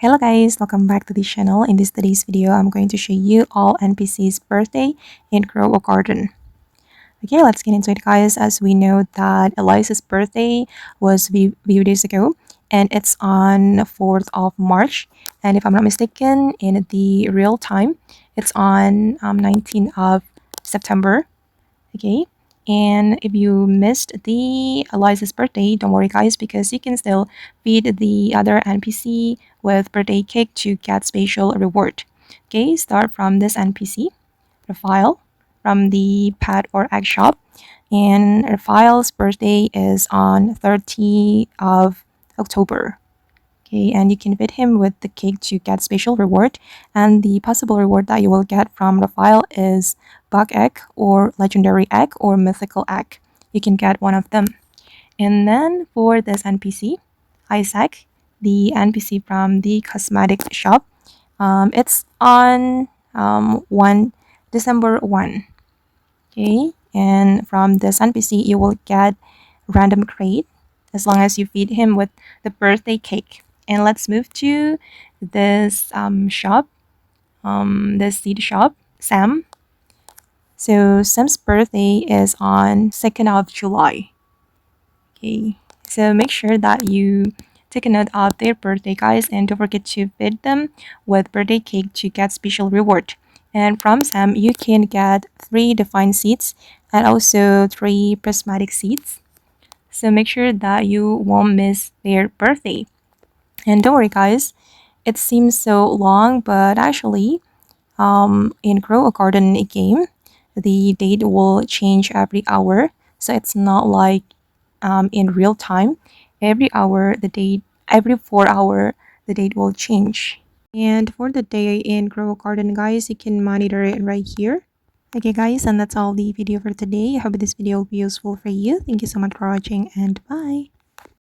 Hello guys, welcome back to the channel. In today's video, I'm going to show you all NPC's birthday in Grow a Garden. Okay, let's get into it guys. As we know that Eliza's birthday was few days ago and it's on 4th of March. And if I'm not mistaken, in the real time, it's on 19th of September. Okay, and if you missed the Eliza's birthday, don't worry guys, because you can still feed the other NPC with birthday cake to get special reward. Okay, start from this NPC Raphael from the pet or egg shop, and Raphael's birthday is on 30th of October. Okay, and you can feed him with the cake to get special reward. And the possible reward that you will get from Raphael is bug egg or legendary egg or mythical egg. You can get one of them. And then for this NPC, Isaac, the NPC from the cosmetic shop, it's on 1 December 1. Okay, and from this NPC, you will get random crate as long as you feed him with the birthday cake. And let's move to this shop, this seed shop, Sam. So Sam's birthday is on 2nd of July. Okay, so make sure that you take a note of their birthday, guys, and don't forget to feed them with birthday cake to get special reward. And from Sam, you can get 3 defined seeds and also 3 prismatic seeds. So make sure that you won't miss their birthday. And don't worry guys, it seems so long, but actually in Grow a Garden game, the date will change every hour. So it's not like in real time. Every hour the date, every 4 hour the date will change. And for the day in Grow a Garden guys, you can monitor it right here. Okay guys, and that's all the video for today. I hope this video will be useful for you. Thank you so much for watching and bye.